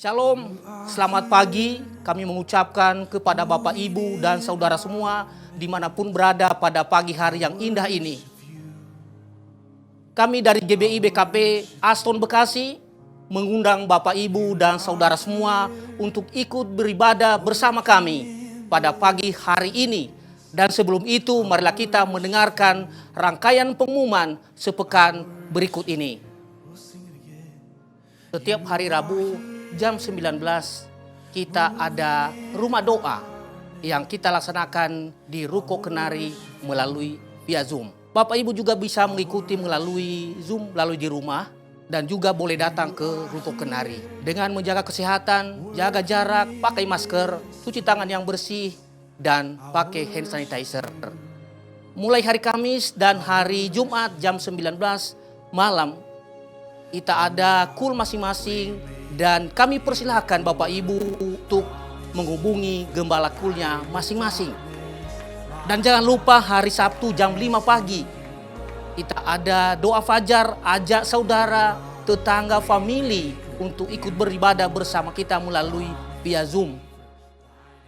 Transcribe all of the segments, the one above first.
Shalom, selamat pagi. Kami mengucapkan kepada Bapak, Ibu, dan saudara semua dimanapun berada pada pagi hari yang indah ini. Kami dari GBI BKP Aston Bekasi mengundang Bapak, Ibu, dan saudara semua untuk ikut beribadah bersama kami pada pagi hari ini. Dan sebelum itu, marilah kita mendengarkan rangkaian pengumuman sepekan berikut ini. Setiap hari Rabu jam 19 kita ada rumah doa yang kita laksanakan di Ruko Kenari melalui via Zoom. Bapak Ibu juga bisa mengikuti melalui Zoom melalui di rumah dan juga boleh datang ke Ruko Kenari dengan menjaga kesehatan, jaga jarak, pakai masker, cuci tangan yang bersih dan pakai hand sanitizer. Mulai hari Kamis dan hari Jumat jam 19 malam kita ada kul masing-masing dan kami persilahkan Bapak Ibu untuk menghubungi gembala kulnya masing-masing. Dan jangan lupa hari Sabtu jam 5 pagi kita ada doa fajar, ajak saudara, tetangga, famili untuk ikut beribadah bersama kita melalui via Zoom.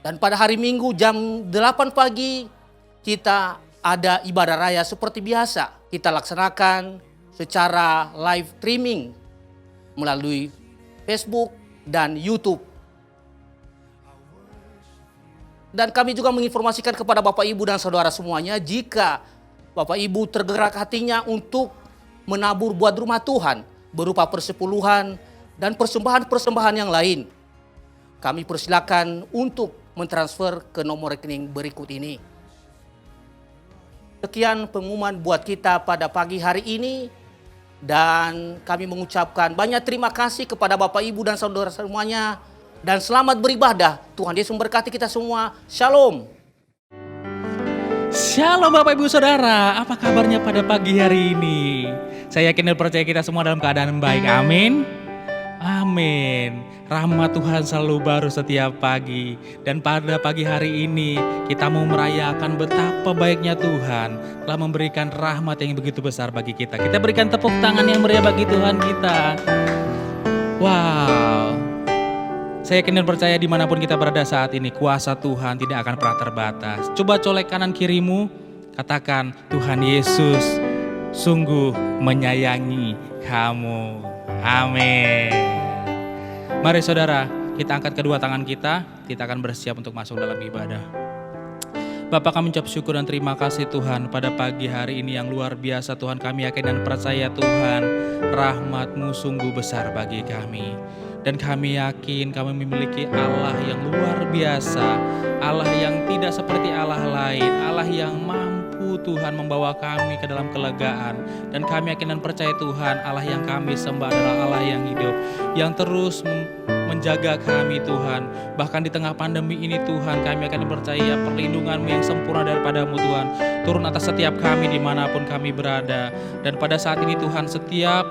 Dan pada hari Minggu jam 8 pagi kita ada ibadah raya seperti biasa. Kita laksanakan secara live streaming melalui Facebook dan YouTube. Dan kami juga menginformasikan kepada Bapak, Ibu, dan saudara semuanya, jika Bapak Ibu tergerak hatinya untuk menabur buat rumah Tuhan berupa persepuluhan dan persembahan-persembahan yang lain, kami persilakan untuk mentransfer ke nomor rekening berikut ini. Sekian pengumuman buat kita pada pagi hari ini. Dan kami mengucapkan banyak terima kasih kepada Bapak, Ibu, dan saudara semuanya. Dan selamat beribadah. Tuhan Yesus memberkati kita semua. Shalom. Shalom Bapak Ibu Saudara, apa kabarnya pada pagi hari ini? Saya yakin dan percaya kita semua dalam keadaan baik, amin. Amin. Rahmat Tuhan selalu baru setiap pagi. Dan pada pagi hari ini kita mau merayakan betapa baiknya Tuhan telah memberikan rahmat yang begitu besar bagi kita. Kita berikan tepuk tangan yang meriah bagi Tuhan kita. Wow. Saya yakin dan percaya dimanapun kita berada saat ini, kuasa Tuhan tidak akan pernah terbatas. Coba colek kanan kirimu, katakan, Tuhan Yesus sungguh menyayangi kamu. Amin. Mari saudara, kita angkat kedua tangan kita akan bersiap untuk masuk dalam ibadah. Bapak, kami ucap syukur dan terima kasih Tuhan pada pagi hari ini yang luar biasa Tuhan. Kami yakin dan percaya Tuhan, rahmat-Mu sungguh besar bagi kami. Dan kami yakin kami memiliki Allah yang luar biasa, Allah yang tidak seperti Allah lain, Allah yang mampu Tuhan membawa kami ke dalam kelegaan. Dan kami yakin dan percaya Tuhan, Allah yang kami sembah adalah Allah yang hidup, yang terus menjaga kami Tuhan. Bahkan di tengah pandemi ini Tuhan, kami akan percaya perlindungan-Mu yang sempurna daripada-Mu Tuhan turun atas setiap kami dimanapun kami berada. Dan pada saat ini Tuhan, setiap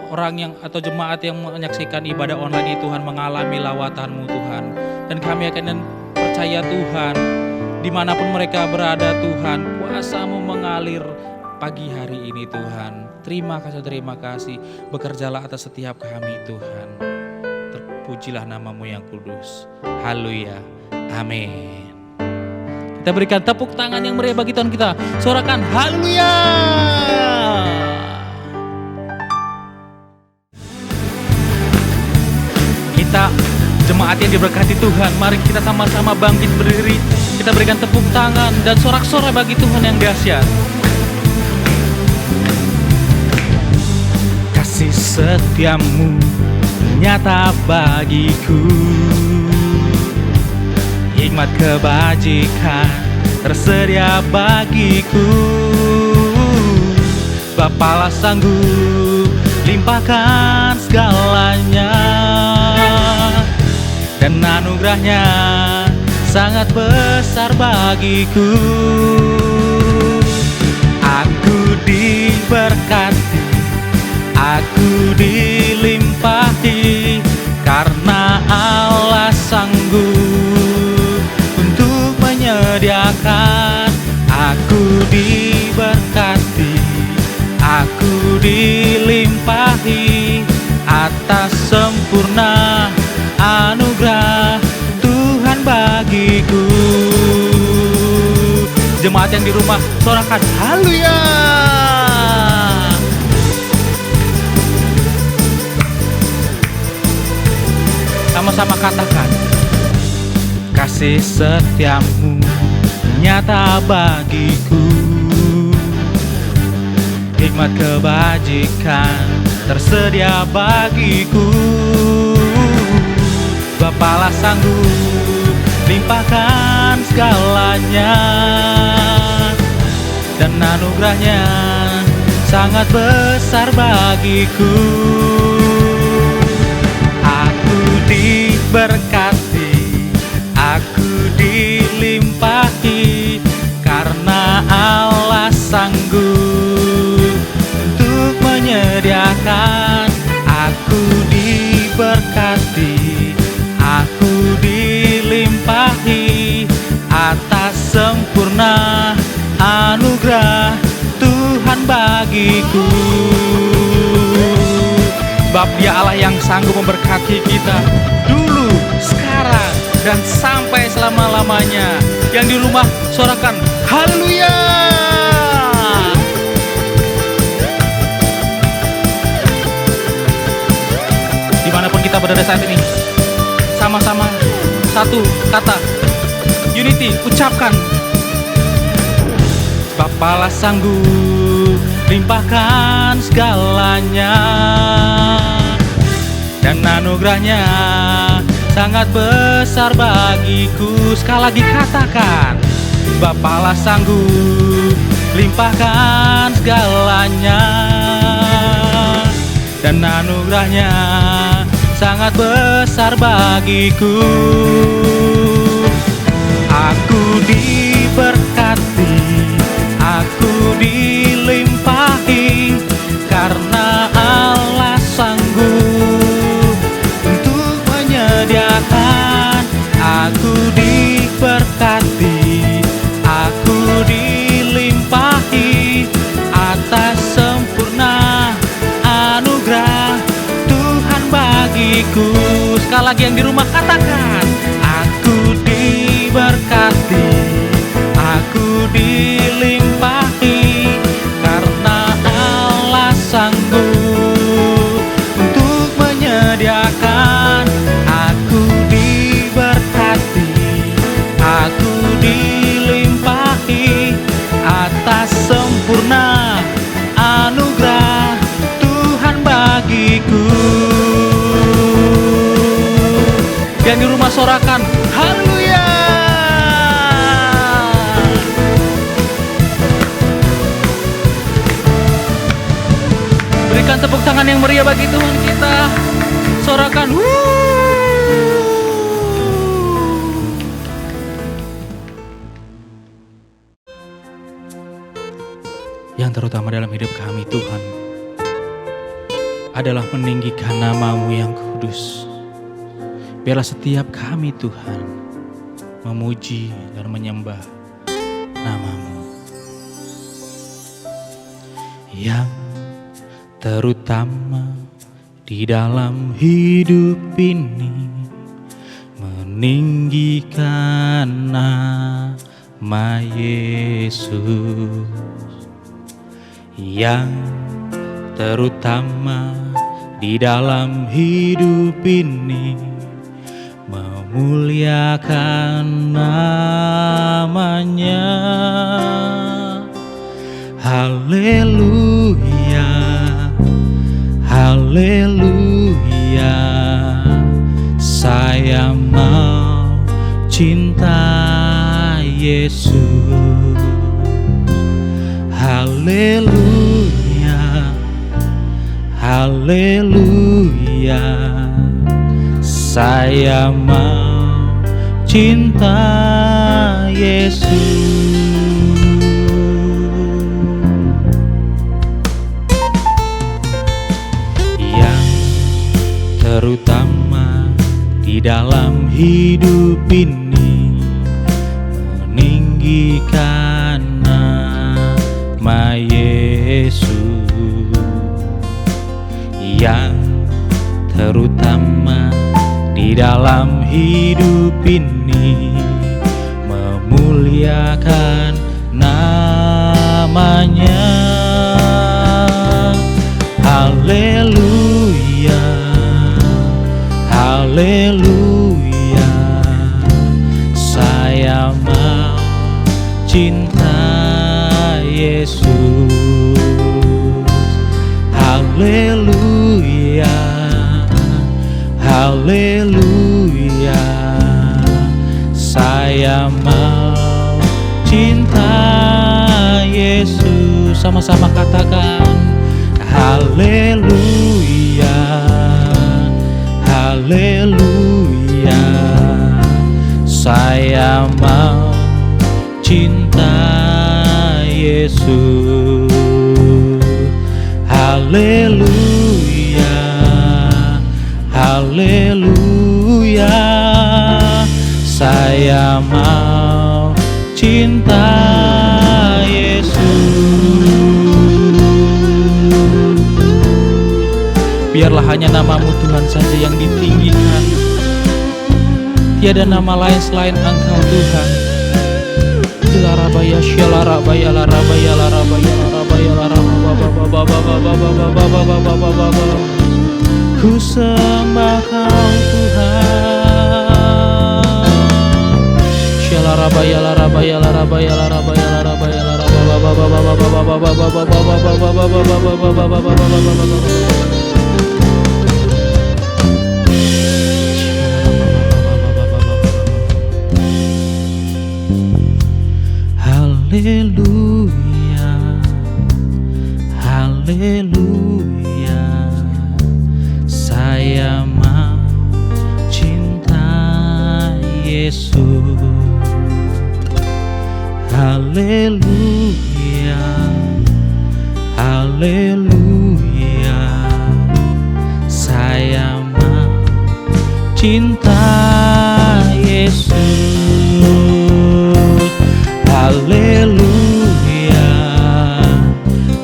orang yang atau jemaat yang menyaksikan ibadah online ini Tuhan mengalami lawatan-Mu Tuhan. Dan kami akan percaya Tuhan, dimanapun mereka berada Tuhan, kuasa-Mu mengalir pagi hari ini Tuhan. Terima kasih, bekerjalah atas setiap kami Tuhan. Terpujilah nama-Mu yang kudus. Haleluya, amin. Kita berikan tepuk tangan yang meriah bagi Tuhan kita. Sorakan haleluya. Kita jemaat yang diberkati Tuhan, mari kita sama-sama bangkit berdiri. Kita berikan tepuk tangan dan sorak-sorai bagi Tuhan yang dahsyat. Kasih setia-Mu nyata bagiku, hikmat kebajikan tersedia bagiku. Bapalah sanggup limpahkan segalanya, dan anugerahnya sangat besar bagiku. Aku diberkati, aku dilimpahi, karena Allah sanggup untuk menyediakan. Aku diberkati, aku dilimpahi atas sempurna Jemaat yang di rumah, sorakan haleluya. Sama-sama katakan, kasih setiamu nyata bagiku, hikmat kebajikan tersedia bagiku. Bapalah sanggup limpahkan segalanya, dan anugerahnya sangat besar bagiku. Aku diberkati, aku dilimpahi, karena Allah sanggup untuk menyediakan. Aku diberkati, aku dilimpahi atas sempurna anugerah Tuhan bagiku. Sebab Dia Allah yang sanggup memberkati kita dulu, sekarang, dan sampai selama-lamanya. Yang di rumah, sorakan haleluya. Dimanapun kita berada saat ini, sama-sama satu kata unity, ucapkan, Bapalah sanggup limpahkan segalanya, dan anugerahnya sangat besar bagiku. Sekali lagi katakan, Bapalah sanggup limpahkan segalanya, dan anugerahnya sangat besar bagiku. Aku diberkati, aku dilimpahi, karena Allah sanggup untuk menyediakan. Aku diberkati, aku dilimpahi atas sempurna anugerah Tuhan bagiku. Sekali lagi yang di rumah katakan, aku diberkati, aku dilimpahi, karena Allah sanggup untuk menyediakan. Aku diberkati, aku dilimpahi atas sempurna anugerah Tuhan bagiku. Yang di rumah sorakan haleluya. Berikan tepuk tangan yang meriah bagi Tuhan kita. Sorakan Yang terutama dalam hidup kami, Tuhan, adalah meninggikan nama-Mu yang kudus. Biarlah setiap kami, Tuhan, memuji dan menyembah nama-Mu. Yang terutama di dalam hidup ini, meninggikan nama Yesus. Yang terutama di dalam hidup ini, memuliakan namanya. Haleluya, haleluya, saya mau cinta Yesus. Haleluya, haleluya, saya mau cinta Yesus. Yang terutama di dalam hidup ini, meninggikan nama Yesus. Yang terutama di dalam hidup ini, memuliakan nama namanya. Haleluya, haleluya, saya mau cinta Yesus. Haleluya, haleluya, saya mau cinta Yesus. Sama-sama katakan haleluya, haleluya, saya mau cinta Yesus. Haleluya, haleluya, saya mau cinta Yesus. Biarlah hanya namamu Tuhan saja yang ditinggikan. Tiada nama lain selain Engkau Tuhan. Larabaya syalarabaya larabaya larabaya larabaya larabaya. Ku sembah Kau Tuhan. Syalarabaya larabaya larabaya larabaya larabaya larabaya. Haleluya, haleluya, saya mau cinta Yesus. Haleluya, haleluya, saya mau cinta Yesus. Haleluya,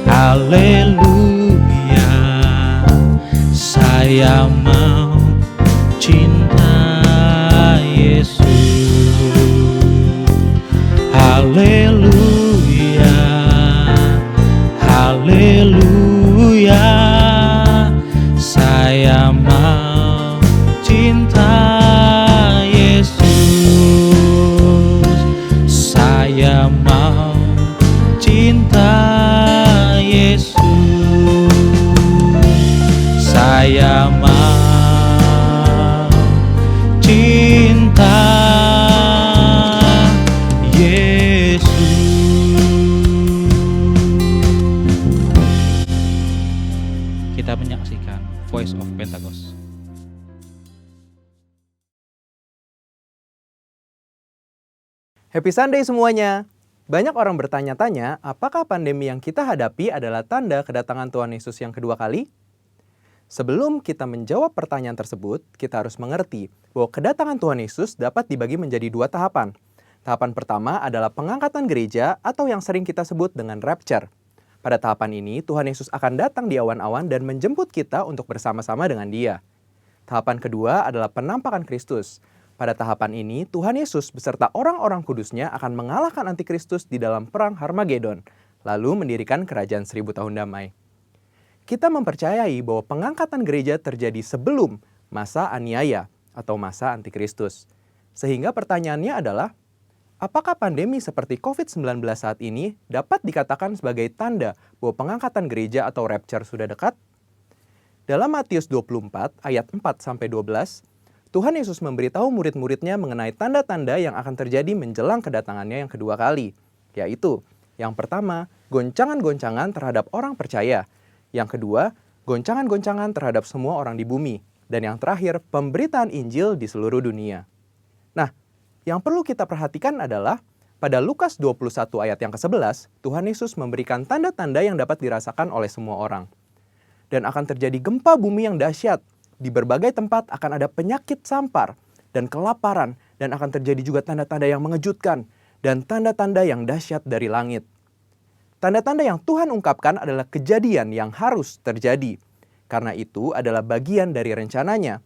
haleluya, saya mau cinta Yesus. Haleluya, haleluya, saya mau cinta Yesus. Saya mau cinta Yesus. Saya mau cinta Yesus. Kita menyaksikan Voice of Pentecost. Happy Sunday semuanya! Banyak orang bertanya-tanya, apakah pandemi yang kita hadapi adalah tanda kedatangan Tuhan Yesus yang kedua kali? Sebelum kita menjawab pertanyaan tersebut, kita harus mengerti bahwa kedatangan Tuhan Yesus dapat dibagi menjadi dua tahapan. Tahapan pertama adalah pengangkatan gereja atau yang sering kita sebut dengan rapture. Pada tahapan ini, Tuhan Yesus akan datang di awan-awan dan menjemput kita untuk bersama-sama dengan Dia. Tahapan kedua adalah penampakan Kristus. Pada tahapan ini, Tuhan Yesus beserta orang-orang kudusnya akan mengalahkan antikristus di dalam perang Harmagedon, lalu mendirikan kerajaan 1000 tahun damai. Kita mempercayai bahwa pengangkatan gereja terjadi sebelum masa aniaya atau masa antikristus. Sehingga pertanyaannya adalah, apakah pandemi seperti COVID-19 saat ini dapat dikatakan sebagai tanda bahwa pengangkatan gereja atau rapture sudah dekat? Dalam Matius 24 ayat 4-12, Tuhan Yesus memberitahu murid-muridnya mengenai tanda-tanda yang akan terjadi menjelang kedatangannya yang kedua kali, yaitu yang pertama, goncangan-goncangan terhadap orang percaya, yang kedua, goncangan-goncangan terhadap semua orang di bumi, dan yang terakhir, pemberitaan Injil di seluruh dunia. Nah, yang perlu kita perhatikan adalah pada Lukas 21 ayat yang ke-11, Tuhan Yesus memberikan tanda-tanda yang dapat dirasakan oleh semua orang. Dan akan terjadi gempa bumi yang dahsyat. Di berbagai tempat akan ada penyakit sampar dan kelaparan, dan akan terjadi juga tanda-tanda yang mengejutkan dan tanda-tanda yang dahsyat dari langit. Tanda-tanda yang Tuhan ungkapkan adalah kejadian yang harus terjadi, karena itu adalah bagian dari rencananya.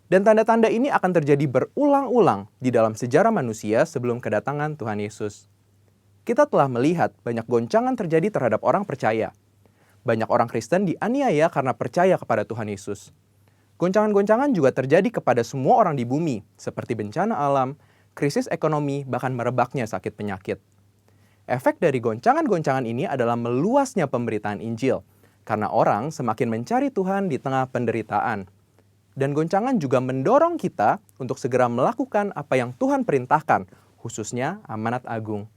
Dan tanda-tanda ini akan terjadi berulang-ulang di dalam sejarah manusia sebelum kedatangan Tuhan Yesus. kita telah melihat banyak goncangan terjadi terhadap orang percaya. Banyak orang Kristen dianiaya karena percaya kepada Tuhan Yesus. Goncangan-goncangan juga terjadi kepada semua orang di bumi, seperti bencana alam, krisis ekonomi, bahkan merebaknya sakit penyakit. Efek dari goncangan-goncangan ini adalah meluasnya pemberitaan Injil, karena orang semakin mencari Tuhan di tengah penderitaan. Dan goncangan juga mendorong kita untuk segera melakukan apa yang Tuhan perintahkan, khususnya amanat agung.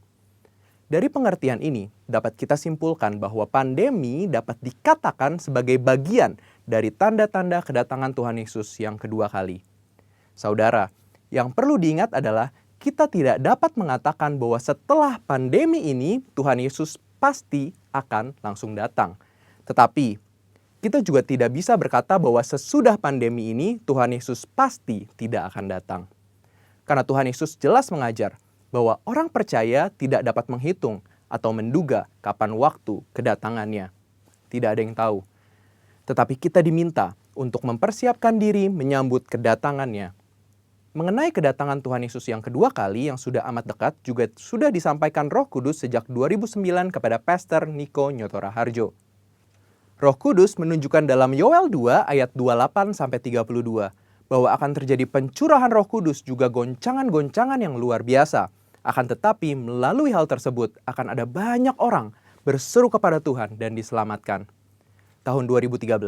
Dari pengertian ini, dapat kita simpulkan bahwa pandemi dapat dikatakan sebagai bagian dari tanda-tanda kedatangan Tuhan Yesus yang kedua kali. Saudara, yang perlu diingat adalah kita tidak dapat mengatakan bahwa setelah pandemi ini Tuhan Yesus pasti akan langsung datang. Tetapi kita juga tidak bisa berkata bahwa sesudah pandemi ini Tuhan Yesus pasti tidak akan datang. Karena Tuhan Yesus jelas mengajar bahwa orang percaya tidak dapat menghitung atau menduga kapan waktu kedatangannya. Tidak ada yang tahu. Tetapi kita diminta untuk mempersiapkan diri menyambut kedatangannya. Mengenai kedatangan Tuhan Yesus yang kedua kali yang sudah amat dekat juga sudah disampaikan Roh Kudus sejak 2009 kepada Pastor Niko Nyotora Harjo. Roh Kudus menunjukkan dalam Yoel 2 ayat 28-32 bahwa akan terjadi pencurahan Roh Kudus juga goncangan-goncangan yang luar biasa. Akan tetapi melalui hal tersebut akan ada banyak orang berseru kepada Tuhan dan diselamatkan. Tahun 2013,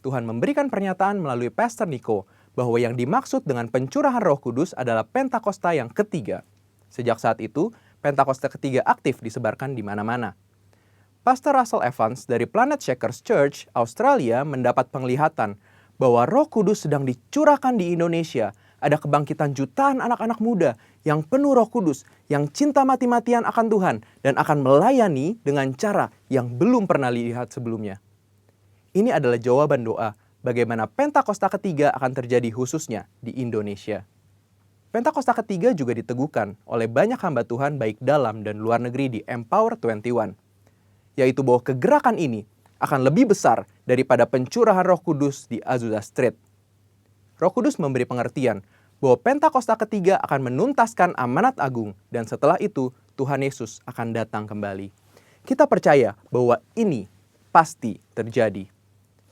Tuhan memberikan pernyataan melalui Pastor Niko bahwa yang dimaksud dengan pencurahan Roh Kudus adalah Pentakosta yang ketiga. Sejak saat itu, Pentakosta ketiga aktif disebarkan di mana-mana. Pastor Russell Evans dari Planet Shakers Church, Australia mendapat penglihatan bahwa Roh Kudus sedang dicurahkan di Indonesia. Ada kebangkitan jutaan anak-anak muda yang penuh Roh Kudus, yang cinta mati-matian akan Tuhan dan akan melayani dengan cara yang belum pernah dilihat sebelumnya. Ini adalah jawaban doa bagaimana Pentakosta ketiga akan terjadi khususnya di Indonesia. Pentakosta ketiga juga diteguhkan oleh banyak hamba Tuhan baik dalam dan luar negeri di Empower 21, yaitu bahwa kegerakan ini akan lebih besar daripada pencurahan Roh Kudus di Azusa Street. Roh Kudus memberi pengertian bahwa Pentakosta ketiga akan menuntaskan amanat agung dan setelah itu Tuhan Yesus akan datang kembali. Kita percaya bahwa ini pasti terjadi.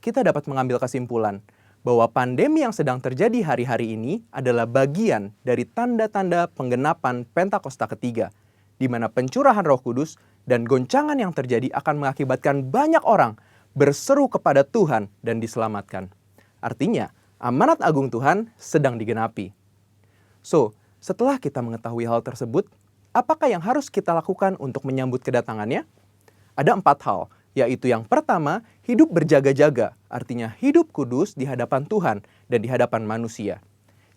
Kita dapat mengambil kesimpulan bahwa pandemi yang sedang terjadi hari-hari ini adalah bagian dari tanda-tanda penggenapan Pentakosta ketiga, di mana pencurahan Roh Kudus dan goncangan yang terjadi akan mengakibatkan banyak orang berseru kepada Tuhan dan diselamatkan. Artinya, amanat agung Tuhan sedang digenapi. So, setelah kita mengetahui hal tersebut, apakah yang harus kita lakukan untuk menyambut kedatangannya? Ada 4 hal, yaitu yang pertama, hidup berjaga-jaga, artinya hidup kudus di hadapan Tuhan dan di hadapan manusia.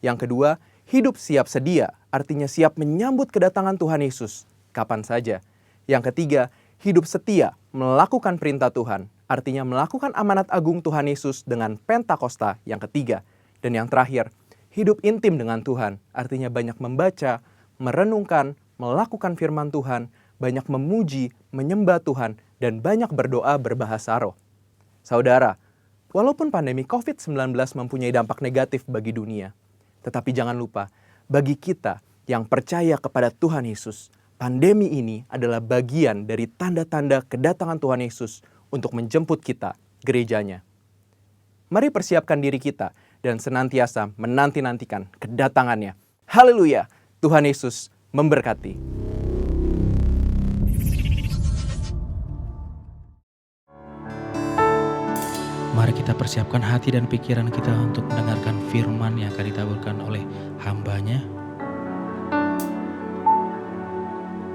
Yang kedua, hidup siap sedia, artinya siap menyambut kedatangan Tuhan Yesus, kapan saja. Yang ketiga, hidup setia, melakukan perintah Tuhan, artinya melakukan amanat agung Tuhan Yesus dengan Pentakosta yang ketiga. Dan yang terakhir, hidup intim dengan Tuhan, artinya banyak membaca, merenungkan, melakukan firman Tuhan, banyak memuji, menyembah Tuhan, dan banyak berdoa berbahasa roh. Saudara, walaupun pandemi COVID-19 mempunyai dampak negatif bagi dunia, tetapi jangan lupa, bagi kita yang percaya kepada Tuhan Yesus, pandemi ini adalah bagian dari tanda-tanda kedatangan Tuhan Yesus untuk menjemput kita, gerejanya. Mari persiapkan diri kita dan senantiasa menanti-nantikan kedatangannya. Haleluya! Tuhan Yesus memberkati. Mari kita persiapkan hati dan pikiran kita untuk mendengarkan firman yang akan ditaburkan oleh hamba-Nya.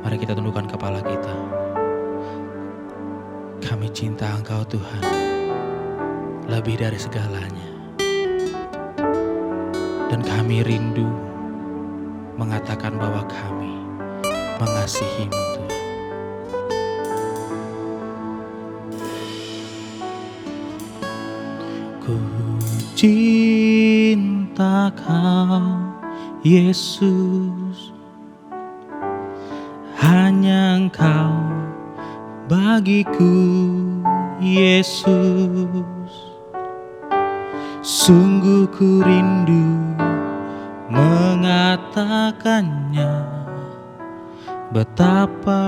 Mari kita tundukkan kepala kita. Kami cinta Engkau Tuhan, lebih dari segalanya. Dan kami rindu mengatakan bahwa kami mengasihi-Mu Tuhan. Ku cinta Kau, Yesus, hanya Engkau bagiku, Yesus. Sungguh ku rindu mengatakannya, betapa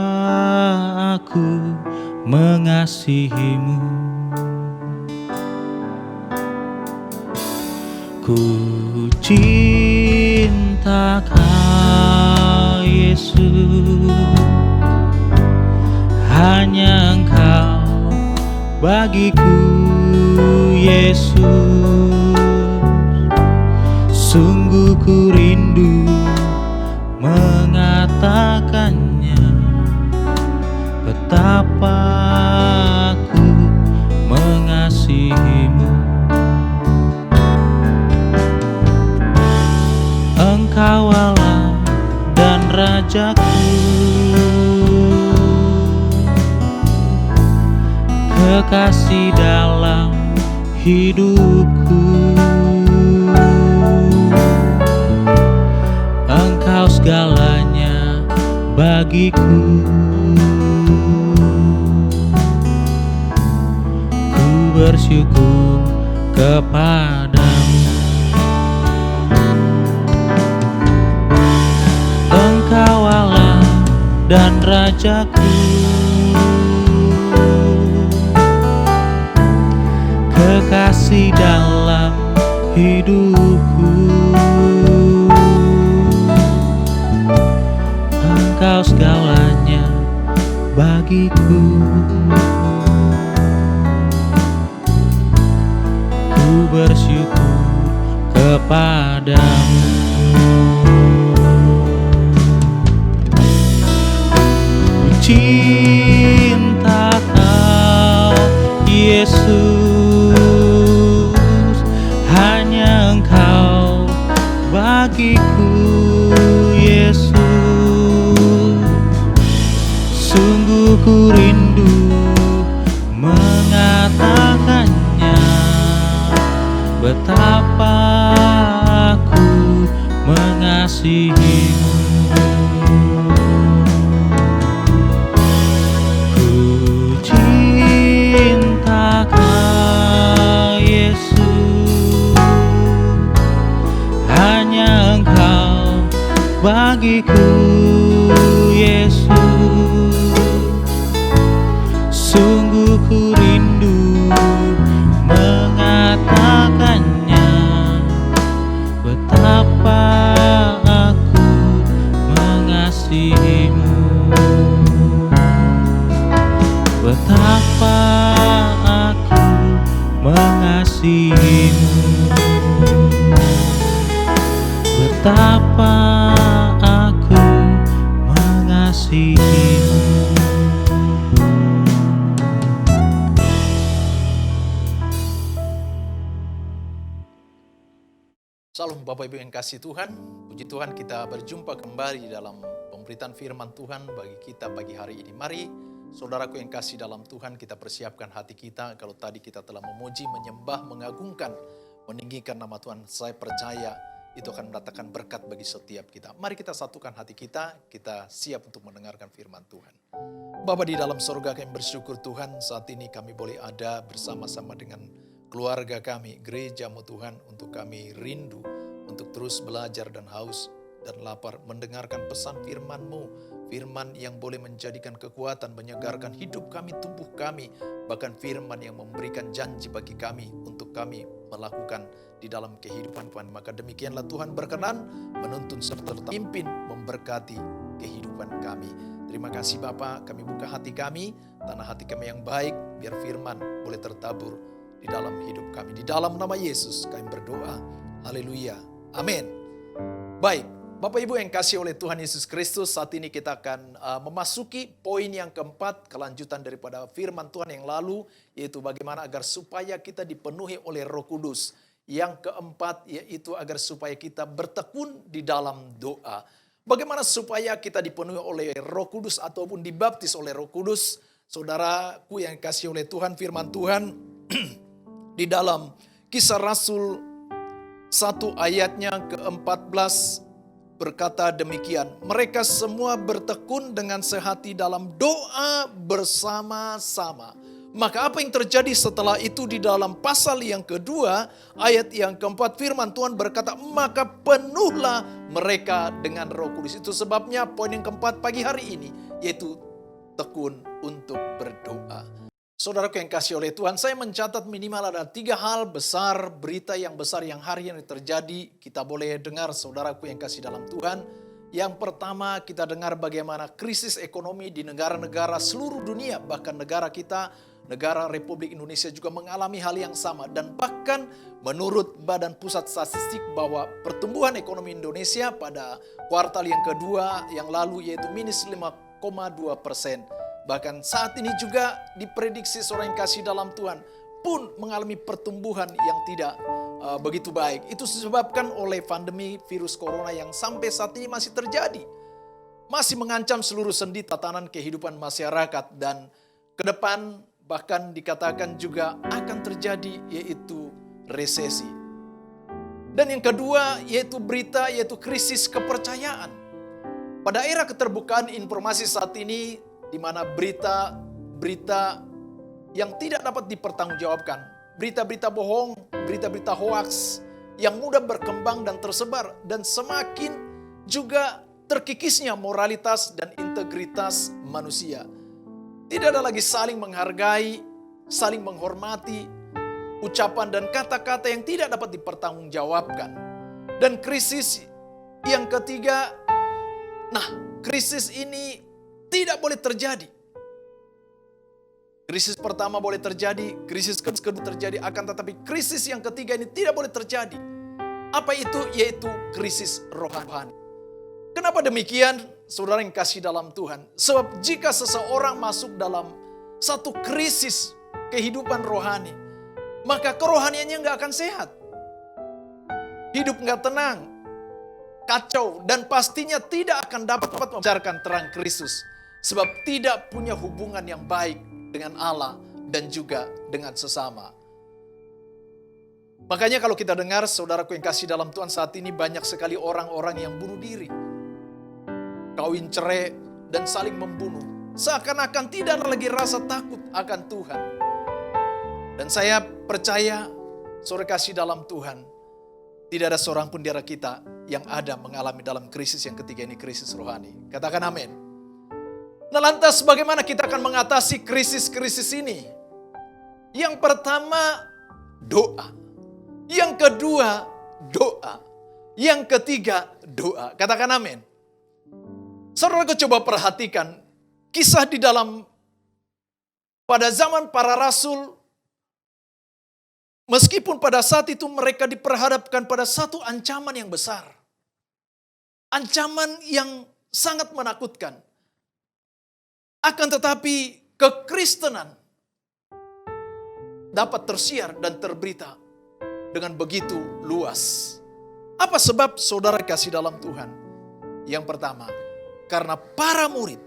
mengasihimu. Ku cinta Kau Yesus, hanya Engkau bagiku Yesus. Sungguh ku rindu mengatakannya, betapa aku mengasihimu. Engkau Allah dan Rajaku, kekasih dalam hidupku. Engkau segalanya bagiku. Ku bersyukur kepadamu. Engkau Allah dan Rajaku, kekasih dalam hidupku. Engkau segalanya bagiku. Ku bersyukur kepadamu. Ku cinta Kau Yesus, hanya Engkau bagiku Yesus. Sungguh ku rindu mengatakannya, betapa aku mengasihimu. Ku cinta Kau Yesus, hanya Engkau bagiku Yesus. Sungguh ku rindu mengatakannya, betapa aku mengasihimu. Betapa aku mengasihimu. Betapa aku mengasihimu. Salam Bapak Ibu yang kasih Tuhan, puji Tuhan kita berjumpa kembali dalam pemberitaan firman Tuhan bagi kita pagi hari ini. Mari saudaraku yang kasih dalam Tuhan, kita persiapkan hati kita. Kalau tadi kita telah memuji, menyembah, mengagungkan, meninggikan nama Tuhan, saya percaya itu akan mendatangkan berkat bagi setiap kita. Mari kita satukan hati kita siap untuk mendengarkan firman Tuhan. Bapa di dalam sorga, kami bersyukur Tuhan, saat ini kami boleh ada bersama-sama dengan keluarga kami, gereja-Mu Tuhan, untuk kami rindu, untuk terus belajar dan haus dan lapar, mendengarkan pesan firman-Mu, firman yang boleh menjadikan kekuatan, menyegarkan hidup kami, tubuh kami, bahkan firman yang memberikan janji bagi kami, untuk kami melakukan di dalam kehidupan Tuhan. Maka demikianlah Tuhan berkenan menuntun serta pimpin, memberkati kehidupan kami. Terima kasih Bapa, kami buka hati kami, tanah hati kami yang baik, biar firman boleh tertabur di dalam hidup kami. Di dalam nama Yesus kami berdoa. Haleluya. Amin. Baik, Bapak Ibu yang kasih oleh Tuhan Yesus Kristus, saat ini kita akan memasuki poin yang keempat, kelanjutan daripada firman Tuhan yang lalu, yaitu bagaimana agar supaya kita dipenuhi oleh Roh Kudus. Yang keempat yaitu agar supaya kita bertekun di dalam doa. Bagaimana supaya kita dipenuhi oleh Roh Kudus ataupun dibaptis oleh Roh Kudus? Saudaraku yang kasih oleh Tuhan, firman Tuhan di dalam Kisah Rasul 1 ayatnya ke-14 berkata demikian, mereka semua bertekun dengan sehati dalam doa bersama-sama. Maka apa yang terjadi setelah itu di dalam pasal yang kedua, ayat yang keempat, firman Tuhan berkata, maka penuhlah mereka dengan Roh Kudus. Itu sebabnya poin yang keempat pagi hari ini, yaitu tekun untuk berdoa. Saudaraku yang kasih oleh Tuhan, saya mencatat minimal ada 3 hal besar, berita yang besar yang hari ini terjadi. Kita boleh dengar, saudaraku yang kasih dalam Tuhan. Yang pertama, kita dengar bagaimana krisis ekonomi di negara-negara seluruh dunia, bahkan negara kita, negara Republik Indonesia juga mengalami hal yang sama. Dan bahkan menurut Badan Pusat Statistik bahwa pertumbuhan ekonomi Indonesia pada kuartal yang kedua yang lalu yaitu minus 5,2%. Bahkan saat ini juga diprediksi seorang yang kasih dalam Tuhan pun mengalami pertumbuhan yang tidak begitu baik. Itu disebabkan oleh pandemi virus corona yang sampai saat ini masih terjadi. Masih mengancam seluruh sendi tatanan kehidupan masyarakat dan ke depan bahkan dikatakan juga akan terjadi yaitu resesi. Dan yang kedua yaitu berita yaitu krisis kepercayaan. Pada era keterbukaan informasi saat ini di mana berita yang tidak dapat dipertanggungjawabkan, berita-berita bohong, berita-berita hoaks yang mudah berkembang dan tersebar, dan semakin juga terkikisnya moralitas dan integritas manusia. Tidak ada lagi saling menghargai, saling menghormati, ucapan dan kata-kata yang tidak dapat dipertanggungjawabkan. Dan krisis yang ketiga, krisis ini tidak boleh terjadi. Krisis pertama boleh terjadi, krisis kedua terjadi, akan tetapi krisis yang ketiga ini tidak boleh terjadi. Apa itu? Yaitu krisis rohani. Kenapa demikian, saudara yang kasih dalam Tuhan? Sebab jika seseorang masuk dalam satu krisis kehidupan rohani, maka kerohaniannya nggak akan sehat. Hidup nggak tenang, kacau, dan pastinya tidak akan dapat membicarakan terang Kristus. Sebab tidak punya hubungan yang baik dengan Allah dan juga dengan sesama. Makanya kalau kita dengar, saudaraku yang kasih dalam Tuhan, saat ini banyak sekali orang-orang yang bunuh diri. Kawin cerai dan saling membunuh. Seakan-akan tidak ada lagi rasa takut akan Tuhan. Dan saya percaya, saudara kasih dalam Tuhan, tidak ada seorang pun di antara kita yang ada mengalami dalam krisis yang ketiga ini, krisis rohani. Katakan amin. Nah, lantas bagaimana kita akan mengatasi krisis-krisis ini? Yang pertama, doa. Yang kedua, doa. Yang ketiga, doa. Katakan amin. Saudara, coba perhatikan kisah di dalam pada zaman para rasul. Meskipun pada saat itu mereka diperhadapkan pada satu ancaman yang besar. Ancaman yang sangat menakutkan. Akan tetapi kekristenan dapat tersiar dan terberita dengan begitu luas. Apa sebab saudara kasih dalam Tuhan? Yang pertama, karena para murid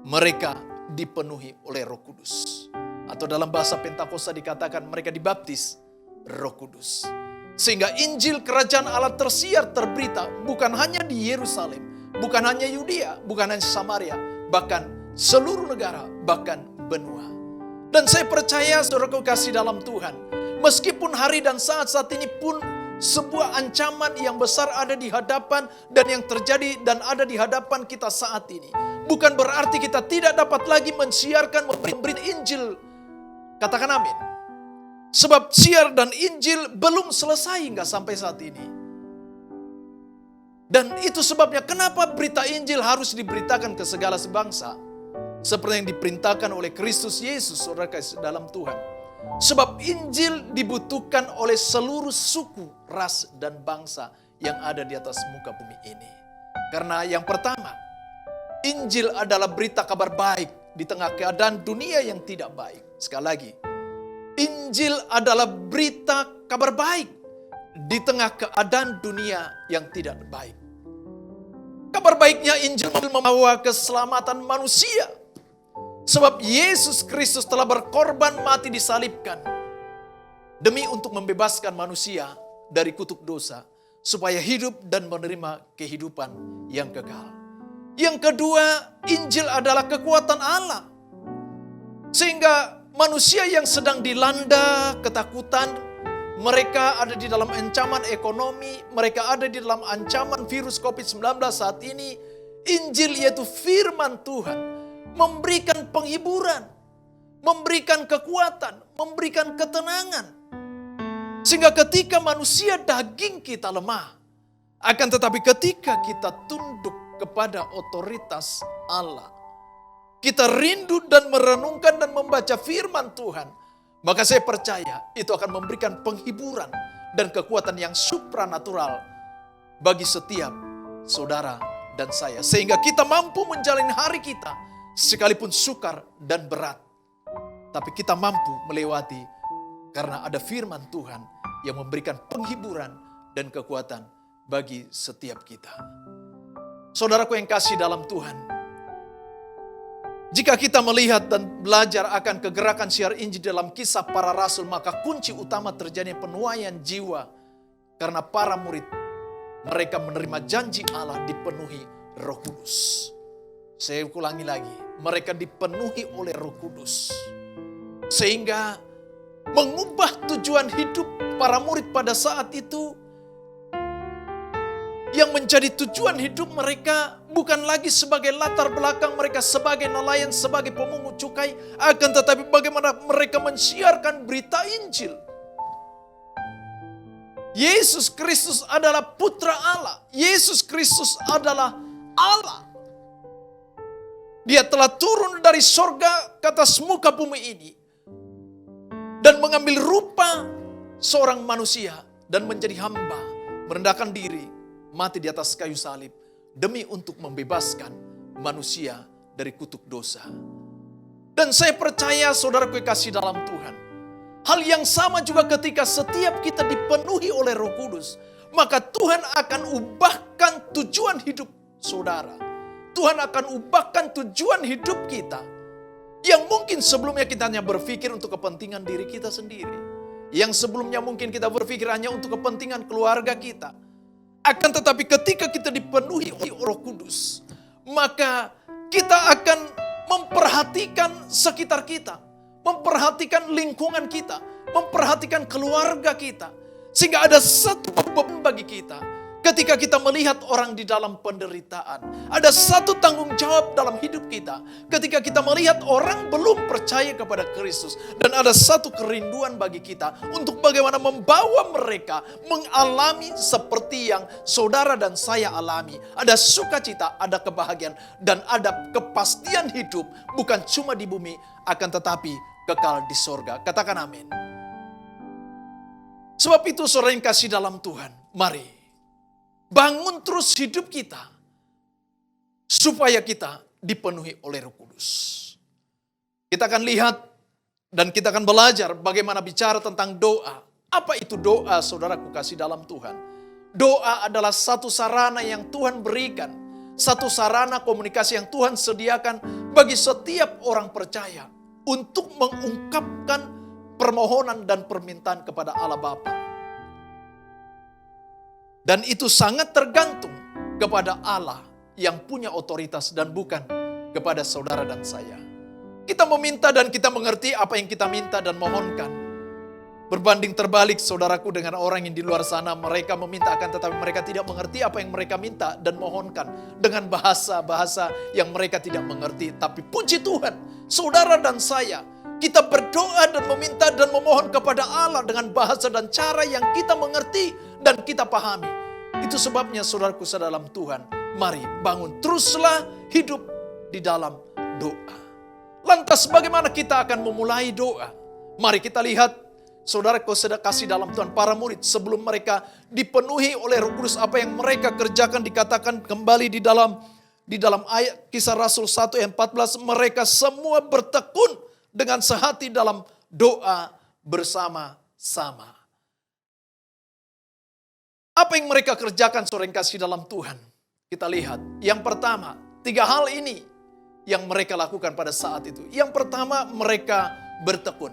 mereka dipenuhi oleh Roh Kudus. Atau dalam bahasa Pentakosta dikatakan mereka dibaptis Roh Kudus. Sehingga Injil Kerajaan Allah tersiar terberita bukan hanya di Yerusalem, bukan hanya Yudea, bukan hanya Samaria, bahkan seluruh negara, bahkan benua. Dan saya percaya saudaraku kasih dalam Tuhan, meskipun hari dan saat ini pun sebuah ancaman yang besar ada di hadapan dan yang terjadi dan ada di hadapan kita saat ini, bukan berarti kita tidak dapat lagi mensiarkan, memberi Injil. Katakan amin. Sebab siar dan Injil belum selesai hingga sampai saat ini. Dan itu sebabnya kenapa berita Injil harus diberitakan ke segala sebangsa. Seperti yang diperintahkan oleh Kristus Yesus, saudara kasih dalam Tuhan. Sebab Injil dibutuhkan oleh seluruh suku, ras, dan bangsa yang ada di atas muka bumi ini. Karena yang pertama, Injil adalah berita kabar baik di tengah keadaan dunia yang tidak baik. Sekali lagi, Injil adalah berita kabar baik di tengah keadaan dunia yang tidak baik. Kabar baiknya Injil membawa keselamatan manusia. Sebab Yesus Kristus telah berkorban mati disalibkan demi untuk membebaskan manusia dari kutuk dosa, supaya hidup dan menerima kehidupan yang kekal. Yang kedua, Injil adalah kekuatan Allah. Sehingga manusia yang sedang dilanda ketakutan, mereka ada di dalam ancaman ekonomi, mereka ada di dalam ancaman virus COVID-19 saat ini, Injil yaitu firman Tuhan memberikan penghiburan, memberikan kekuatan, memberikan ketenangan. Sehingga ketika manusia daging kita lemah, akan tetapi ketika kita tunduk kepada otoritas Allah, kita rindu dan merenungkan dan membaca firman Tuhan, maka saya percaya itu akan memberikan penghiburan dan kekuatan yang supranatural bagi setiap saudara dan saya. Sehingga kita mampu menjalani hari kita sekalipun sukar dan berat. Tapi kita mampu melewati karena ada firman Tuhan yang memberikan penghiburan dan kekuatan bagi setiap kita. Saudaraku yang kasih dalam Tuhan, jika kita melihat dan belajar akan kegerakan siar Injil dalam Kisah Para Rasul, maka kunci utama terjadinya penuaian jiwa karena para murid mereka menerima janji Allah dipenuhi Roh Kudus. Saya ulangi lagi, mereka dipenuhi oleh Roh Kudus. Sehingga mengubah tujuan hidup para murid pada saat itu, yang menjadi tujuan hidup mereka bukan lagi sebagai latar belakang mereka sebagai nelayan, sebagai pemungut cukai, akan tetapi bagaimana mereka mensiarkan berita Injil. Yesus Kristus adalah Putra Allah. Yesus Kristus adalah Allah. Dia telah turun dari sorga ke atas muka bumi ini dan mengambil rupa seorang manusia dan menjadi hamba, merendahkan diri, mati di atas kayu salib demi untuk membebaskan manusia dari kutuk dosa. Dan saya percaya saudaraku yang kasih dalam Tuhan, hal yang sama juga ketika setiap kita dipenuhi oleh Roh Kudus, maka Tuhan akan ubahkan tujuan hidup saudara. Tuhan akan ubahkan tujuan hidup kita. Yang mungkin sebelumnya kita hanya berpikir untuk kepentingan diri kita sendiri. Yang sebelumnya mungkin kita berpikir hanya untuk kepentingan keluarga kita. Akan tetapi ketika kita dipenuhi oleh Roh Kudus, maka kita akan memperhatikan sekitar kita. Memperhatikan lingkungan kita. Memperhatikan keluarga kita. Sehingga ada satu beban bagi kita. Ketika kita melihat orang di dalam penderitaan, ada satu tanggung jawab dalam hidup kita. Ketika kita melihat orang belum percaya kepada Kristus, dan ada satu kerinduan bagi kita untuk bagaimana membawa mereka mengalami seperti yang saudara dan saya alami. Ada sukacita, ada kebahagiaan, dan ada kepastian hidup, bukan cuma di bumi, akan tetapi kekal di sorga. Katakan amin. Sebab itu saudara yang kasih dalam Tuhan, mari bangun terus hidup kita supaya kita dipenuhi oleh Roh Kudus. Kita akan lihat dan kita akan belajar bagaimana bicara tentang doa. Apa itu doa, saudaraku kasih dalam Tuhan? Doa adalah satu sarana yang Tuhan berikan, satu sarana komunikasi yang Tuhan sediakan bagi setiap orang percaya untuk mengungkapkan permohonan dan permintaan kepada Allah Bapa. Dan itu sangat tergantung kepada Allah yang punya otoritas dan bukan kepada saudara dan saya. Kita meminta dan kita mengerti apa yang kita minta dan mohonkan. Berbanding terbalik saudaraku dengan orang yang di luar sana, mereka meminta akan tetapi mereka tidak mengerti apa yang mereka minta dan mohonkan dengan bahasa-bahasa yang mereka tidak mengerti. Tapi puji Tuhan, saudara dan saya, kita berdoa dan meminta dan memohon kepada Allah dengan bahasa dan cara yang kita mengerti dan kita pahami. Itu sebabnya saudaraku sedalam Tuhan, mari bangun teruslah hidup di dalam doa. Lantas bagaimana kita akan memulai doa? Mari kita lihat saudaraku kasih dalam Tuhan, para murid sebelum mereka dipenuhi oleh Roh Kudus, apa yang mereka kerjakan dikatakan kembali di dalam ayat Kisah Rasul 1 ayat 14, mereka semua bertekun dengan sehati dalam doa bersama-sama. Apa yang mereka kerjakan saudara yang kasih dalam Tuhan? Kita lihat. Yang pertama, 3 hal ini yang mereka lakukan pada saat itu. Yang pertama, mereka bertekun.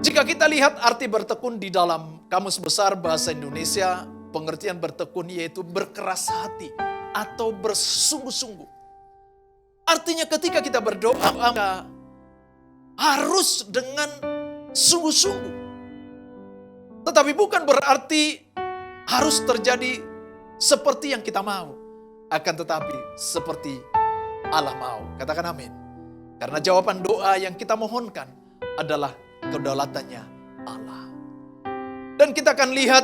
Jika kita lihat arti bertekun di dalam Kamus Besar Bahasa Indonesia, pengertian bertekun yaitu berkeras hati atau bersungguh-sungguh. Artinya ketika kita berdoa, harus dengan sungguh-sungguh. Tetapi bukan berarti harus terjadi seperti yang kita mau. Akan tetapi seperti Allah mau. Katakan amin. Karena jawaban doa yang kita mohonkan adalah kedaulatannya Allah. Dan kita akan lihat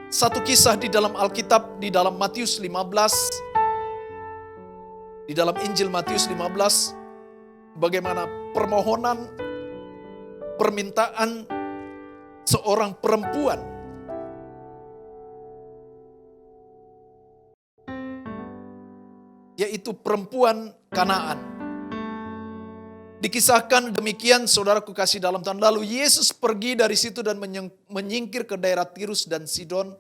satu kisah di dalam Alkitab, di dalam Matius 15, di dalam Injil Matius 15, bagaimana permohonan, permintaan seorang perempuan yaitu perempuan Kanaan. Dikisahkan demikian, saudaraku kasih dalam Tuhan. Lalu Yesus pergi dari situ dan menyingkir ke daerah Tirus dan Sidon.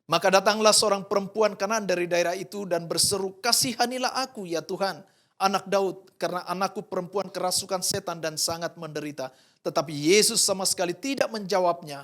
Maka datanglah seorang perempuan Kanaan dari daerah itu dan berseru, "Kasihanilah aku ya Tuhan, anak Daud, karena anakku perempuan kerasukan setan dan sangat menderita." Tetapi Yesus sama sekali tidak menjawabnya.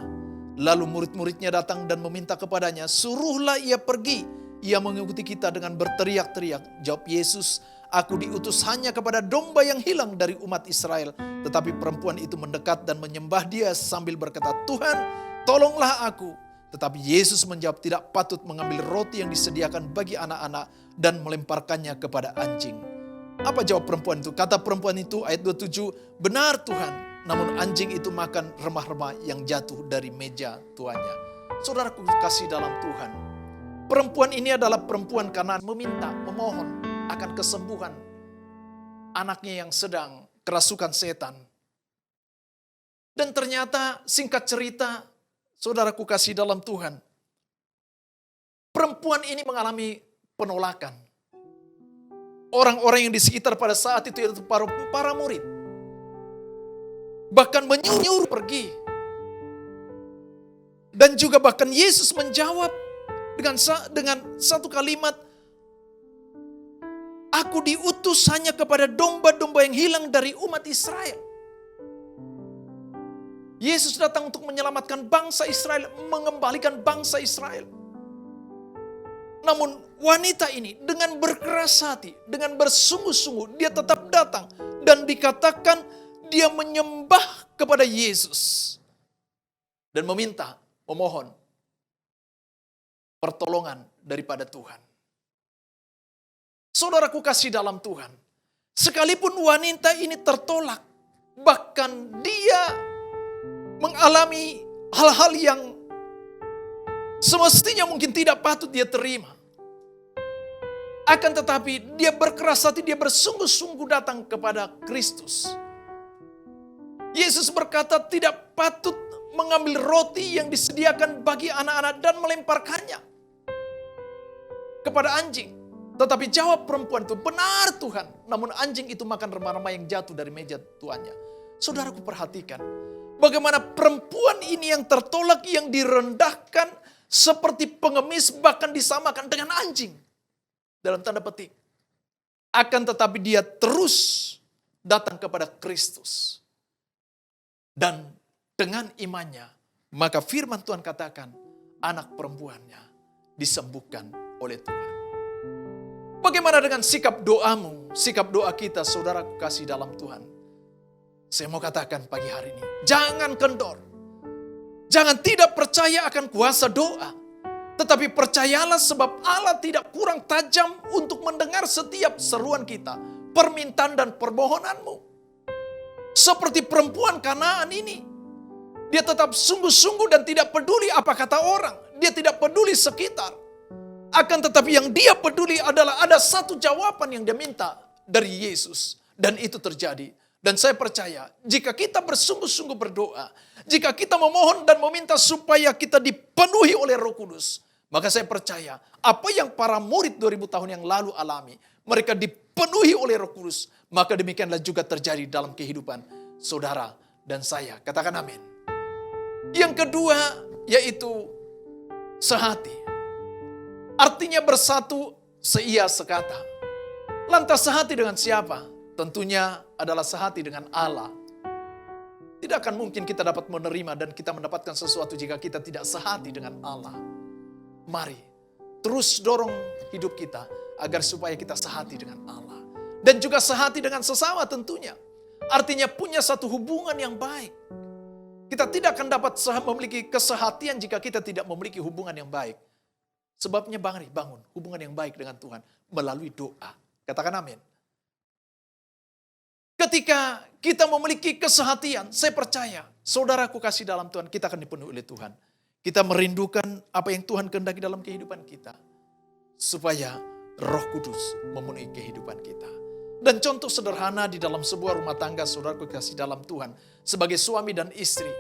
Lalu murid-muridnya datang dan meminta kepadanya, "Suruhlah ia pergi. Ia mengikuti kita dengan berteriak-teriak." Jawab Yesus, "Aku diutus hanya kepada domba yang hilang dari umat Israel." Tetapi perempuan itu mendekat dan menyembah dia sambil berkata, "Tuhan, tolonglah aku." Tetapi Yesus menjawab, "Tidak patut mengambil roti yang disediakan bagi anak-anak dan melemparkannya kepada anjing." Apa jawab perempuan itu? Kata perempuan itu, ayat 27, "Benar Tuhan, namun anjing itu makan remah-remah yang jatuh dari meja tuannya." Saudaraku kasih dalam Tuhan, perempuan ini adalah perempuan Kanaan meminta, memohon akan kesembuhan anaknya yang sedang kerasukan setan. Dan ternyata singkat cerita, saudaraku kasih dalam Tuhan, perempuan ini mengalami penolakan. Orang-orang yang di sekitar pada saat itu yaitu para murid, bahkan menyuruh pergi. Dan juga bahkan Yesus menjawab dengan satu kalimat, "Aku diutus hanya kepada domba-domba yang hilang dari umat Israel." Yesus datang untuk menyelamatkan bangsa Israel, mengembalikan bangsa Israel. Namun wanita ini dengan berkeras hati, dengan bersungguh-sungguh, dia tetap datang. Dan dikatakan dia menyembah kepada Yesus. Dan meminta, memohon pertolongan daripada Tuhan. Saudaraku kasih dalam Tuhan, sekalipun wanita ini tertolak, bahkan dia mengalami hal-hal yang semestinya mungkin tidak patut dia terima. Akan tetapi dia berkeras hati, dia bersungguh-sungguh datang kepada Kristus. Yesus berkata tidak patut mengambil roti yang disediakan bagi anak-anak dan melemparkannya kepada anjing. Tetapi jawab perempuan itu, "Benar Tuhan, namun anjing itu makan remah-remah yang jatuh dari meja tuannya." Saudaraku perhatikan, bagaimana perempuan ini yang tertolak, yang direndahkan seperti pengemis, bahkan disamakan dengan anjing. Dalam tanda petik. Akan tetapi dia terus datang kepada Kristus. Dan dengan imannya, maka firman Tuhan katakan, anak perempuannya disembuhkan oleh Tuhan. Bagaimana dengan sikap doamu, sikap doa kita, saudara kasih dalam Tuhan? Saya mau katakan pagi hari ini, jangan kendor. Jangan tidak percaya akan kuasa doa. Tetapi percayalah sebab Allah tidak kurang tajam untuk mendengar setiap seruan kita, permintaan dan permohonanmu. Seperti perempuan Kanaan ini. Dia tetap sungguh-sungguh dan tidak peduli apa kata orang. Dia tidak peduli sekitar. Akan tetapi yang dia peduli adalah ada satu jawaban yang dia minta dari Yesus. Dan itu terjadi. Dan saya percaya jika kita bersungguh-sungguh berdoa, jika kita memohon dan meminta supaya kita dipenuhi oleh Roh Kudus, maka saya percaya apa yang para murid 2000 tahun yang lalu alami, mereka dipenuhi oleh Roh Kudus, maka demikianlah juga terjadi dalam kehidupan saudara dan saya. Katakan amin. Yang kedua yaitu sehati. Artinya bersatu seia sekata. Lantas sehati dengan siapa? Tentunya adalah sehati dengan Allah. Tidak akan mungkin kita dapat menerima dan kita mendapatkan sesuatu jika kita tidak sehati dengan Allah. Mari terus dorong hidup kita agar supaya kita sehati dengan Allah. Dan juga sehati dengan sesama tentunya. Artinya punya satu hubungan yang baik. Kita tidak akan dapat memiliki kesehatian jika kita tidak memiliki hubungan yang baik. Sebabnya bangun hubungan yang baik dengan Tuhan melalui doa. Katakan amin. Ketika kita memiliki kesehatian, saya percaya, saudaraku kasih dalam Tuhan, kita akan dipenuhi oleh Tuhan. Kita merindukan apa yang Tuhan kehendaki dalam kehidupan kita. Supaya Roh Kudus memenuhi kehidupan kita. Dan contoh sederhana di dalam sebuah rumah tangga, saudaraku kasih dalam Tuhan, sebagai suami dan istri,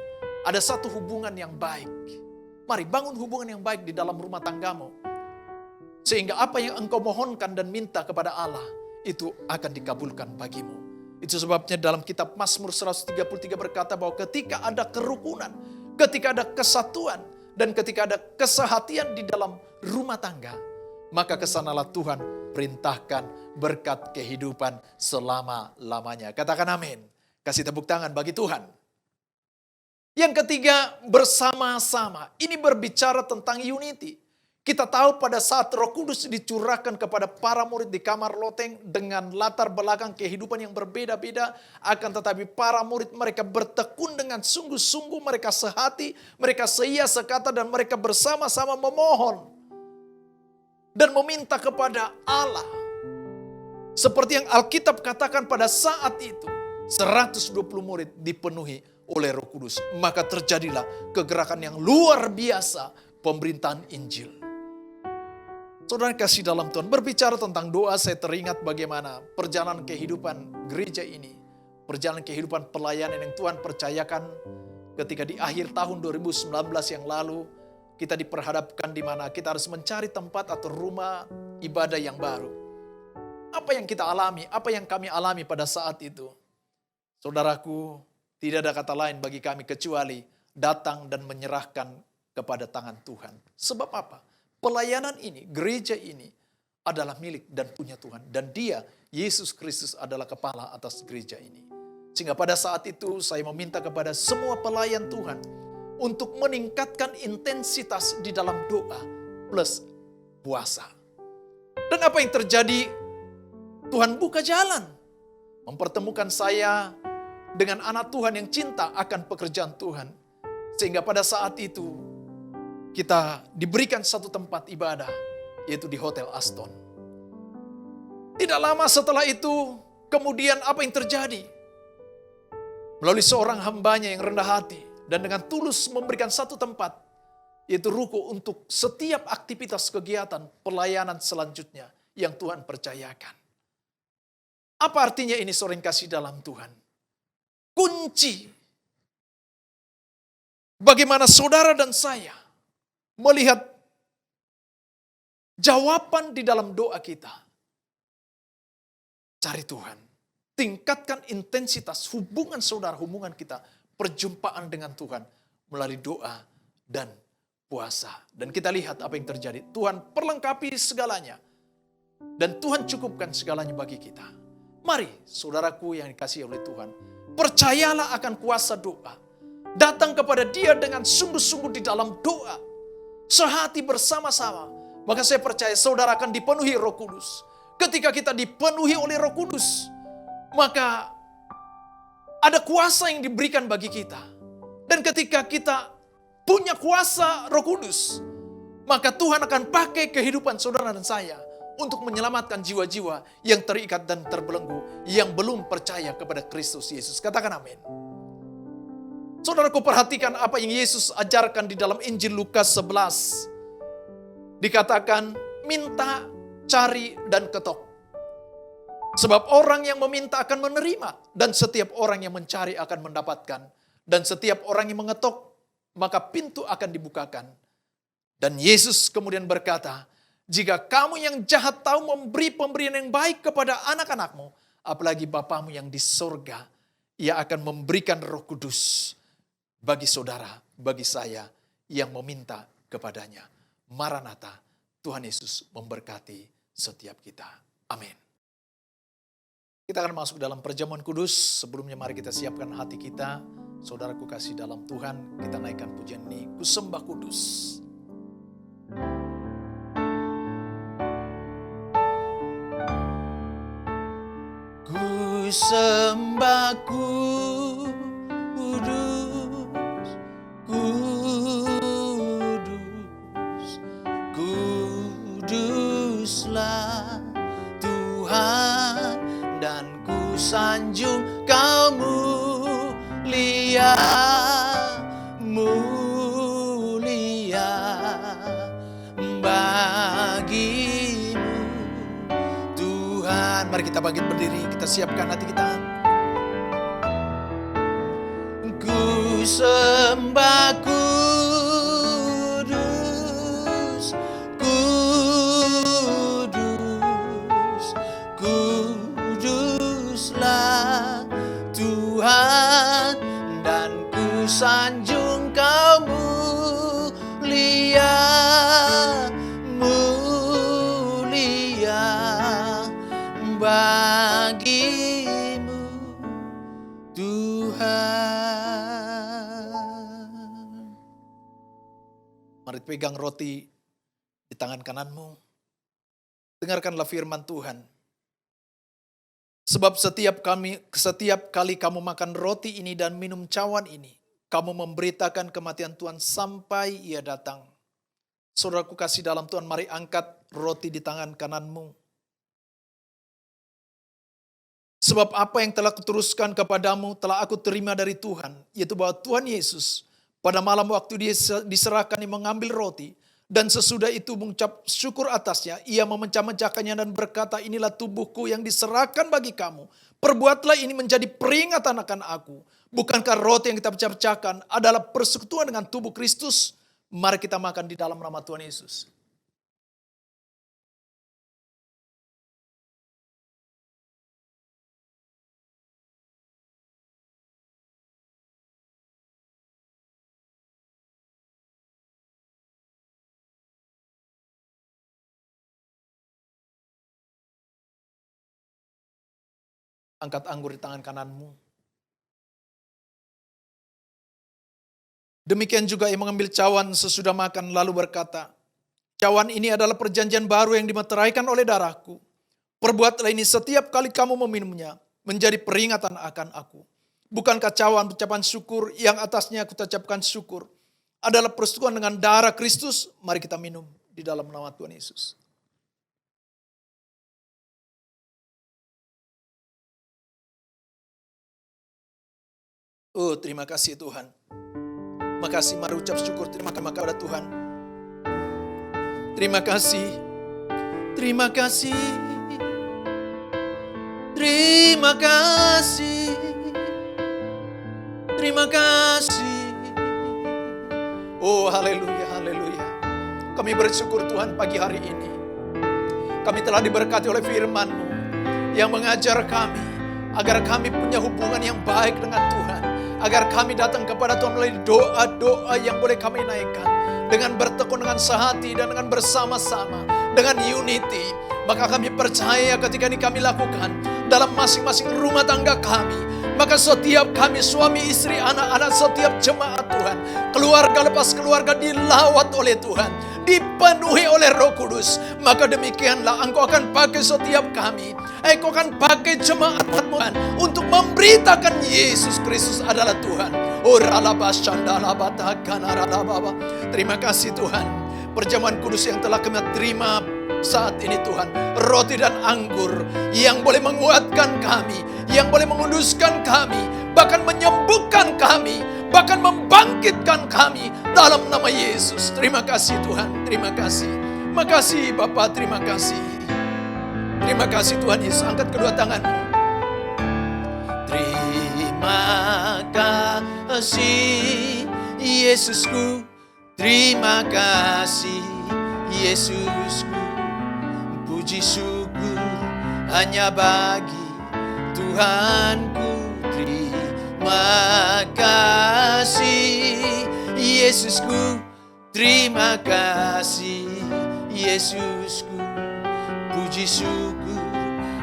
ada satu hubungan yang baik. Mari bangun hubungan yang baik di dalam rumah tanggamu. Sehingga apa yang engkau mohonkan dan minta kepada Allah, itu akan dikabulkan bagimu. Itu sebabnya dalam kitab Mazmur 133 berkata bahwa ketika ada kerukunan, ketika ada kesatuan, dan ketika ada kesehatian di dalam rumah tangga, maka kesanalah Tuhan perintahkan berkat kehidupan selama-lamanya. Katakan amin. Kasih tepuk tangan bagi Tuhan. Yang ketiga, bersama-sama. Ini berbicara tentang unity. Kita tahu pada saat Roh Kudus dicurahkan kepada para murid di kamar loteng dengan latar belakang kehidupan yang berbeda-beda, akan tetapi para murid mereka bertekun dengan sungguh-sungguh, mereka sehati, mereka seia sekata, dan mereka bersama-sama memohon dan meminta kepada Allah. Seperti yang Alkitab katakan pada saat itu, 120 murid dipenuhi oleh Roh Kudus. Maka terjadilah kegerakan yang luar biasa, pemberitaan Injil. Saudara kasih dalam Tuhan, berbicara tentang doa, saya teringat bagaimana perjalanan kehidupan gereja ini, perjalanan kehidupan pelayanan yang Tuhan percayakan ketika di akhir tahun 2019 yang lalu, kita diperhadapkan di mana kita harus mencari tempat atau rumah ibadah yang baru. Apa yang kita alami, apa yang kami alami pada saat itu? Saudaraku, tidak ada kata lain bagi kami kecuali datang dan menyerahkan kepada tangan Tuhan. Sebab apa? Pelayanan ini, gereja ini adalah milik dan punya Tuhan. Dan Dia, Yesus Kristus adalah kepala atas gereja ini. Sehingga pada saat itu saya meminta kepada semua pelayan Tuhan untuk meningkatkan intensitas di dalam doa plus puasa. Dan apa yang terjadi? Tuhan buka jalan. Mempertemukan saya dengan anak Tuhan yang cinta akan pekerjaan Tuhan. Sehingga pada saat itu kita diberikan satu tempat ibadah, yaitu di Hotel Aston. Tidak lama setelah itu, kemudian apa yang terjadi? Melalui seorang hambanya yang rendah hati, dan dengan tulus memberikan satu tempat, yaitu ruko untuk setiap aktivitas kegiatan pelayanan selanjutnya yang Tuhan percayakan. Apa artinya ini, saudara yang kasih dalam Tuhan? Kunci bagaimana saudara dan saya melihat jawaban di dalam doa kita. Cari Tuhan. Tingkatkan intensitas hubungan saudara, hubungan kita, perjumpaan dengan Tuhan melalui doa dan puasa. Dan kita lihat apa yang terjadi. Tuhan perlengkapi segalanya. Dan Tuhan cukupkan segalanya bagi kita. Mari, saudaraku yang dikasihi oleh Tuhan, percayalah akan kuasa doa. Datang kepada Dia dengan sungguh-sungguh di dalam doa. Sehati bersama-sama. Maka saya percaya saudara akan dipenuhi Roh Kudus. Ketika kita dipenuhi oleh Roh Kudus, maka ada kuasa yang diberikan bagi kita. Dan ketika kita punya kuasa Roh Kudus, maka Tuhan akan pakai kehidupan saudara dan saya untuk menyelamatkan jiwa-jiwa yang terikat dan terbelenggu, yang belum percaya kepada Kristus Yesus. Katakan amin. Saudaraku, perhatikan apa yang Yesus ajarkan di dalam Injil Lukas 11. Dikatakan, minta, cari, dan ketok. Sebab orang yang meminta akan menerima, dan setiap orang yang mencari akan mendapatkan. Dan setiap orang yang mengetok, maka pintu akan dibukakan. Dan Yesus kemudian berkata, jika kamu yang jahat tahu memberi pemberian yang baik kepada anak-anakmu, apalagi Bapamu yang di sorga, Ia akan memberikan Roh Kudus bagi saudara, bagi saya yang meminta kepadanya. Maranatha, Tuhan Yesus memberkati setiap kita. Amin. Kita akan masuk dalam perjamuan kudus. Sebelumnya mari kita siapkan hati kita. Saudaraku kasih dalam Tuhan, kita naikkan pujian ini. Ku sembah kudus. Ku sembah kudus, kudus, kuduslah Tuhan, dan ku sanjung Kau mulia, mulia bagimu Tuhan. Mari kita bangkit berdiri, kita siapkan hati kita. Ku sembah kudus, kudus, kuduslah Tuhan, dan ku sanjung Kau mulia, mulia bagimu Tuhan. Mari pegang roti di tangan kananmu. Dengarkanlah firman Tuhan. Sebab setiap kali kamu makan roti ini dan minum cawan ini, kamu memberitakan kematian Tuhan sampai Ia datang. Saudaraku kasih dalam Tuhan, mari angkat roti di tangan kananmu. Sebab apa yang telah kuteruskan kepadamu telah aku terima dari Tuhan, yaitu bahwa Tuhan Yesus pada malam waktu Dia diserahkan, Dia mengambil roti, dan sesudah itu mengucap syukur atasnya, Ia memecah-mecahkannya dan berkata, inilah tubuhku yang diserahkan bagi kamu. Perbuatlah ini menjadi peringatan akan aku. Bukankah roti yang kita pecah-pecahkan adalah persekutuan dengan tubuh Kristus? Mari kita makan di dalam nama Tuhan Yesus. Angkat anggur di tangan kananmu. Demikian juga Ia mengambil cawan sesudah makan lalu berkata, cawan ini adalah perjanjian baru yang dimeteraikan oleh darahku. Perbuatlah ini setiap kali kamu meminumnya, menjadi peringatan akan aku. Bukankah cawan ucapan syukur yang atasnya aku ucapkan syukur adalah persekutuan dengan darah Kristus? Mari kita minum di dalam nama Tuhan Yesus. Oh, terima kasih Tuhan. Makasih, mari ucap syukur, terima kasih kepada Tuhan. Terima kasih. Terima kasih. Terima kasih. Terima kasih. Oh, haleluya, haleluya. Kami bersyukur Tuhan pagi hari ini. Kami telah diberkati oleh firman-Mu yang mengajar kami agar kami punya hubungan yang baik dengan Tuhan. Agar kami datang kepada Tuhan melalui doa-doa yang boleh kami naikkan. Dengan bertekun, dengan sehati, dan dengan bersama-sama. Dengan unity. Maka kami percaya ketika ini kami lakukan dalam masing-masing rumah tangga kami. Maka setiap kami, suami, istri, anak-anak, setiap jemaat Tuhan. Keluarga lepas keluarga dilawat oleh Tuhan. Dipenuhi oleh Roh Kudus. Maka demikianlah Engkau akan pakai setiap kami. Engkau akan pakai jemaat Tuhan untuk memberitakan Yesus Kristus adalah Tuhan. Terima kasih Tuhan. Perjamuan kudus yang telah kami terima saat ini Tuhan. Roti dan anggur yang boleh menguatkan kami. Yang boleh menguduskan kami. Bahkan menyembuhkan kami. Bahkan membangkitkan kami dalam nama Yesus. Terima kasih Tuhan. Terima kasih. Makasih Bapa, terima kasih. Terima kasih Tuhan Yesus. Angkat kedua tanganmu. Terima kasih Yesusku. Terima kasih Yesusku. Puji syukur hanya bagi Tuhanku. Terima kasih Yesusku. Terima kasih Yesusku. Puji syukur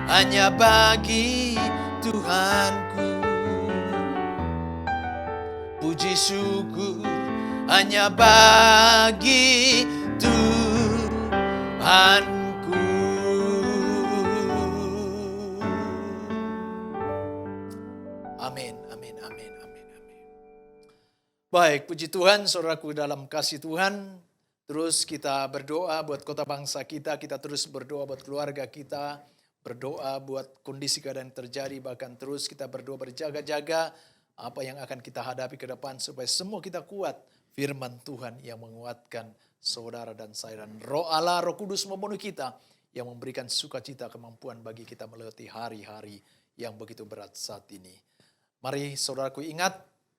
hanya bagi Tuhanku. Puji syukur hanya bagi Tuhanku. Amin, amin, amin, amin, amin. Baik, puji Tuhan, saudaraku dalam kasih Tuhan. Terus kita berdoa buat kota bangsa kita terus berdoa buat keluarga kita. berdoa buat kondisi keadaan yang terjadi, bahkan terus kita berdoa berjaga-jaga apa yang akan kita hadapi ke depan supaya semua kita kuat. Firman Tuhan yang menguatkan saudara dan saya, dan Roh Allah, Roh Kudus memenuhi kita yang memberikan sukacita, kemampuan bagi kita melewati hari-hari yang begitu berat saat ini. Mari saudaraku ingat,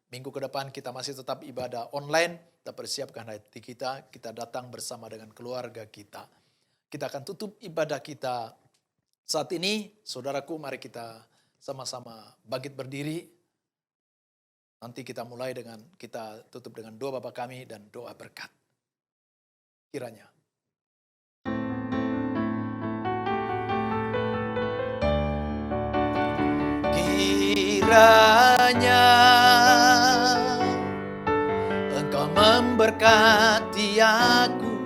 minggu ke depan kita masih tetap ibadah online. Kita persiapkan hati kita, kita datang bersama dengan keluarga kita. Kita akan tutup ibadah kita saat ini. Saudaraku, mari kita sama-sama bangkit berdiri. Nanti kita mulai dengan, kita tutup dengan doa Bapa kami dan doa berkat. Kiranya Engkau memberkati aku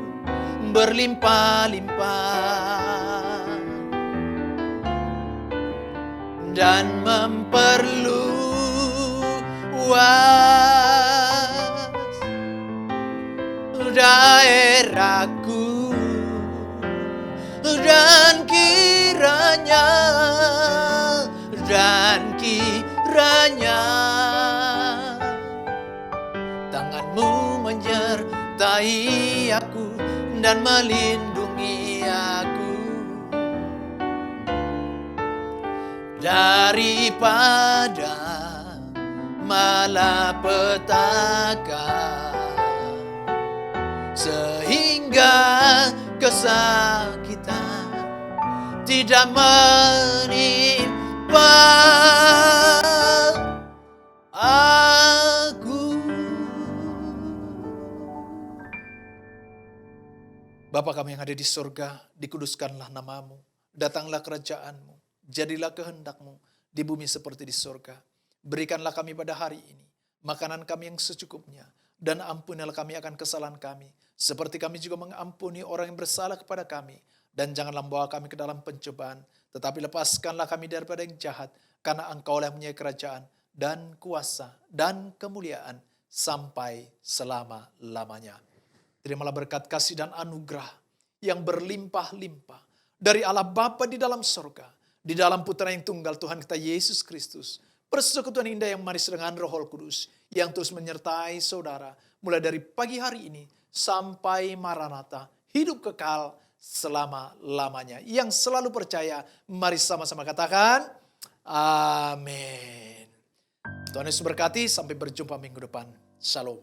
berlimpah-limpah dan memperluas daerahku, dan kiranya tanganmu menyertai aku dan melindungi aku daripada malapetaka, sehingga kesakitan tidak menimpa aku. Bapa kami yang ada di surga, dikuduskanlah namamu, datanglah kerajaanmu, jadilah kehendakmu di bumi seperti di surga. Berikanlah kami pada hari ini makanan kami yang secukupnya, dan ampunilah kami akan kesalahan kami, seperti kami juga mengampuni orang yang bersalah kepada kami. Dan janganlah membawa kami ke dalam pencobaan, tetapi lepaskanlah kami daripada yang jahat, karena Engkau lah yang punya kerajaan dan kuasa dan kemuliaan sampai selama-lamanya. Terimalah berkat kasih dan anugerah yang berlimpah-limpah dari Allah Bapa di dalam surga, di dalam Putra yang tunggal Tuhan kita Yesus Kristus, persekutuan indah yang manis dengan Roh Kudus yang terus menyertai saudara mulai dari pagi hari ini sampai Maranatha, hidup kekal selama-lamanya. Yang selalu percaya, mari sama-sama katakan amin. Tuhan Yesus berkati, sampai berjumpa minggu depan. Shalom.